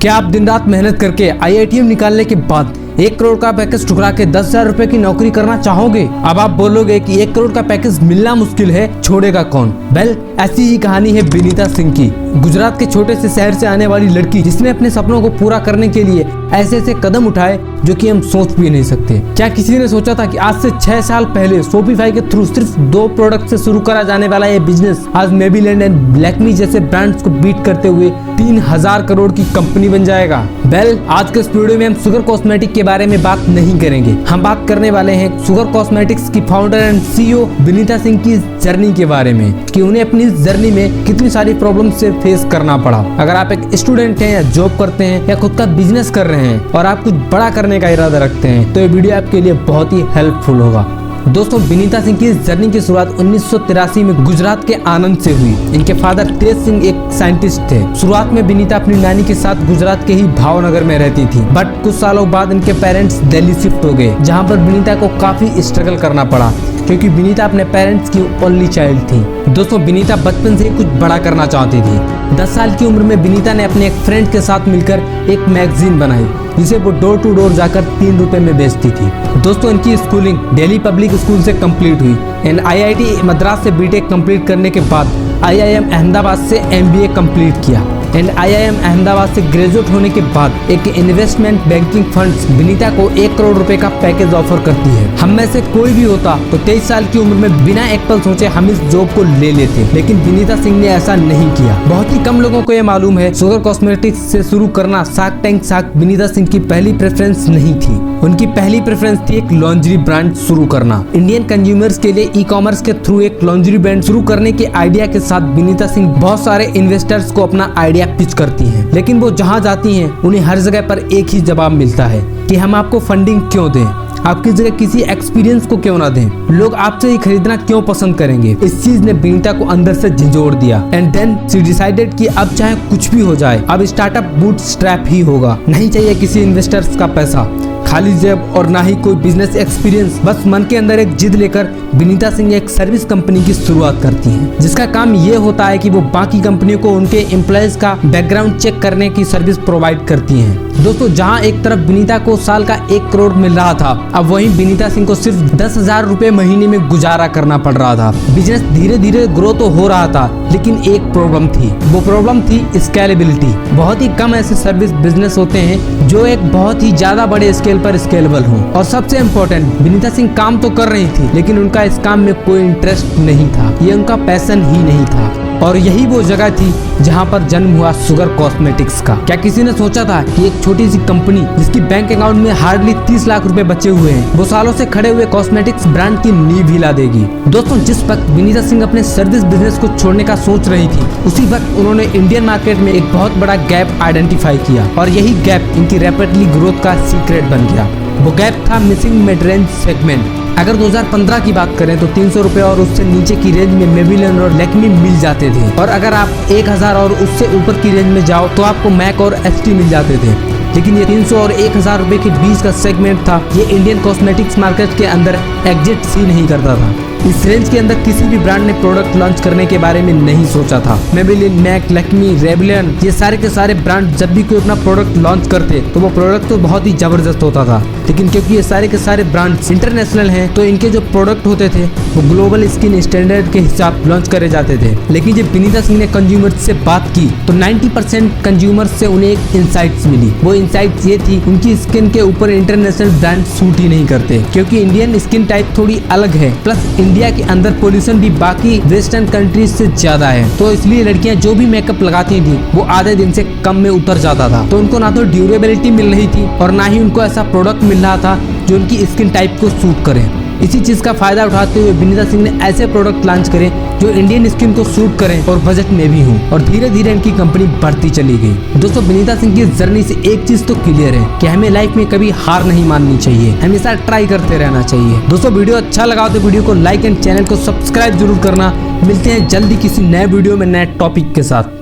क्या आप दिन रात मेहनत करके IITM निकालने के बाद 1 करोड़ का पैकेज ठुकरा के 10,000 रुपए की नौकरी करना चाहोगे? अब आप बोलोगे कि 1 करोड़ का पैकेज मिलना मुश्किल है, छोड़ेगा कौन? वेल, ऐसी ही कहानी है विनीता सिंह की। गुजरात के छोटे से शहर से आने वाली लड़की जिसने अपने सपनों को पूरा करने के लिए ऐसे ऐसे कदम उठाए जो कि हम सोच भी नहीं सकते। क्या किसी ने सोचा था कि आज से 6 साल पहले शॉपिफाई के थ्रू सिर्फ 2 प्रोडक्ट से शुरू करा जाने वाला ये बिजनेस आज मेबीलैंड एंड लैक्मी जैसे ब्रांड्स को बीट करते हुए 3000 करोड़ की कंपनी बन जाएगा? वेल, आज के इस वीडियो में हम शुगर कॉस्मेटिक के बारे में बात नहीं करेंगे। हम बात करने वाले हैं शुगर कॉस्मेटिक्स की founder and CEO Vinita Singh की जर्नी के बारे में, कि उन्हें अपनी जर्नी में कितनी सारी प्रॉब्लम से फेस करना पड़ा। अगर आप एक स्टूडेंट हैं या जॉब करते हैं या खुद का बिजनेस कर रहे हैं और आप कुछ बड़ा करने का इरादा रखते हैं तो ये वीडियो आपके लिए बहुत ही हेल्पफुल होगा। दोस्तों, विनीता सिंह की जर्नी की शुरुआत 1983 में गुजरात के आनंद से हुई। इनके फादर तेज सिंह एक साइंटिस्ट थे। शुरुआत में विनीता अपनी नानी के साथ गुजरात के ही भावनगर में रहती थी, बट कुछ सालों बाद इनके पेरेंट्स दिल्ली शिफ्ट हो गए, जहां पर विनीता को काफी स्ट्रगल करना पड़ा क्योंकि विनीता अपने पेरेंट्स की ओनली चाइल्ड थी। दोस्तों, विनीता बचपन से ही कुछ बड़ा करना चाहती थी। 10 साल की उम्र में विनीता ने अपने एक फ्रेंड के साथ मिलकर एक मैगजीन बनाई जिसे वो डोर टू डोर जाकर 3 रुपए में बेचती थी। दोस्तों, इनकी स्कूलिंग दिल्ली पब्लिक स्कूल से कंप्लीट हुई एंड IIT मद्रास से BTech कंप्लीट करने के बाद IIM अहमदाबाद से MBA कंप्लीट किया एंड IIM अहमदाबाद से ग्रेजुएट होने के बाद एक इन्वेस्टमेंट बैंकिंग फंड्स विनीता को 1 करोड़ रुपए का पैकेज ऑफर करती है। हम में से कोई भी होता तो 23 साल की उम्र में बिना एक पल सोचे हम इस जॉब को ले लेते, लेकिन विनीता सिंह ने ऐसा नहीं किया। बहुत ही कम लोगों को ये मालूम है शुगर कॉस्मेटिक्स से शुरू करना shark tank shark Vinita Singh की पहली प्रेफरेंस नहीं थी। उनकी पहली प्रेफरेंस थी एक लॉन्ड्री ब्रांड शुरू करना। इंडियन कंज्यूमर्स के लिए ई-कॉमर्स के थ्रू एक लॉन्ड्री ब्रांड शुरू करने के आइडिया के साथ विनीता सिंह बहुत सारे इन्वेस्टर्स को अपना आइडिया पिच करती हैं, लेकिन वो जहां जाती हैं उन्हें हर जगह पर एक ही जवाब मिलता है कि हम आपको फंडिंग क्यों दें, आपकी जगह किसी एक्सपीरियंस को क्यों ना दें, लोग आपसे ही खरीदना क्यों पसंद करेंगे। इस चीज ने विनीता को अंदर से झिझोड़ दिया एंड देन शी डिसाइडेड कि अब चाहे कुछ भी हो जाए, अब स्टार्टअप बूटस्ट्रैप ही होगा। नहीं चाहिए किसी इन्वेस्टर्स का पैसा, खाली जेब और ना ही कोई बिजनेस एक्सपीरियंस। बस मन के अंदर एक जिद लेकर विनीता सिंह एक सर्विस कंपनी की शुरुआत करती हैं, जिसका काम ये होता है कि वो बाकी कंपनियों को उनके एम्प्लॉयज का बैकग्राउंड चेक करने की सर्विस प्रोवाइड करती हैं। दोस्तों, जहां एक तरफ विनीता को साल का 1 करोड़ मिल रहा था, अब वहीं विनीता सिंह को सिर्फ 10,000 रुपए महीने में गुजारा करना पड़ रहा था। बिजनेस धीरे धीरे ग्रो तो हो रहा था, लेकिन एक प्रॉब्लम थी। वो प्रॉब्लम थी स्केलेबिलिटी। बहुत ही कम ऐसे सर्विस बिजनेस होते हैं जो एक बहुत ही ज्यादा बड़े स्केल पर स्केलेबल हो। और सबसे इम्पोर्टेंट, विनीता सिंह काम तो कर रही थी, लेकिन उनका इस काम में कोई इंटरेस्ट नहीं था, ये उनका पैशन ही नहीं था। और यही वो जगह थी जहां पर जन्म हुआ शुगर कॉस्मेटिक्स का। क्या किसी ने सोचा था कि एक छोटी सी कंपनी जिसकी बैंक अकाउंट में हार्डली 30 लाख रुपए बचे हुए हैं, वो सालों से खड़े हुए कॉस्मेटिक्स ब्रांड की नींव हिला देगी? दोस्तों, जिस वक्त विनीता सिंह अपने सर्विस बिजनेस को छोड़ने का सोच रही थी, उसी वक्त उन्होंने इंडियन मार्केट में एक बहुत बड़ा गैप आइडेंटिफाई किया और यही गैप इनकी रैपिडली ग्रोथ का सीक्रेट बन गया। वो गैप था मिसिंग मिड रेंज सेगमेंट। अगर 2015 की बात करें तो 300 रुपए और उससे नीचे की रेंज में मेबीलैंड और लैक्मी मिल जाते थे, और अगर आप 1000 और उससे ऊपर की रेंज में जाओ तो आपको मैक और ST मिल जाते थे। लेकिन ये 300 और 1000 रुपए के बीच का सेगमेंट था, ये इंडियन कॉस्मेटिक्स मार्केट के अंदर एग्जिस्ट ही नहीं करता था। इस रेंज के अंदर किसी भी ब्रांड ने प्रोडक्ट लॉन्च करने के बारे में नहीं सोचा था। मेबेलिन, मैक, लैक्मी, रेवलॉन, ये सारे के सारे ब्रांड जब भी कोई अपना प्रोडक्ट लॉन्च करते तो वो प्रोडक्ट तो बहुत ही जबरदस्त होता था, लेकिन क्योंकि ये सारे के सारे ब्रांड्स इंटरनेशनल हैं तो इनके जो प्रोडक्ट होते थे वो ग्लोबल स्किन स्टैंडर्ड के हिसाब लॉन्च करे जाते थे। लेकिन जब विनीता सिंह ने कंज्यूमर्स से बात की तो 90% कंज्यूमर्स से उन्हें एक इंसाइट्स मिली। वो इंसाइट्स ये थी, उनकी स्किन के ऊपर इंटरनेशनल ब्रांड सूट ही नहीं करते, क्योंकि इंडियन स्किन टाइप थोड़ी अलग है, प्लस इंडिया के अंदर पोल्यूशन भी बाकी वेस्टर्न कंट्रीज से ज्यादा है, तो इसलिए लड़कियां जो भी मेकअप लगाती थी वो आधे दिन से कम में उतर जाता था। तो उनको ना तो ड्यूरेबिलिटी मिल रही थी और ना ही उनको ऐसा प्रोडक्ट मिल रहा था जो उनकी स्किन टाइप को सूट करे। इसी चीज का फायदा उठाते हुए विनीता सिंह ने ऐसे प्रोडक्ट लॉन्च करे जो इंडियन स्किन को सूट करें और बजट में भी हो, और धीरे धीरे इनकी कंपनी बढ़ती चली गई। दोस्तों, विनीता सिंह की जर्नी से एक चीज तो क्लियर है कि हमें लाइफ में कभी हार नहीं माननी चाहिए, हमेशा ट्राई करते रहना चाहिए। दोस्तों, वीडियो अच्छा लगा तो वीडियो को लाइक एंड चैनल को सब्सक्राइब जरूर करना। मिलते हैं जल्दी किसी नए वीडियो में नए टॉपिक के साथ।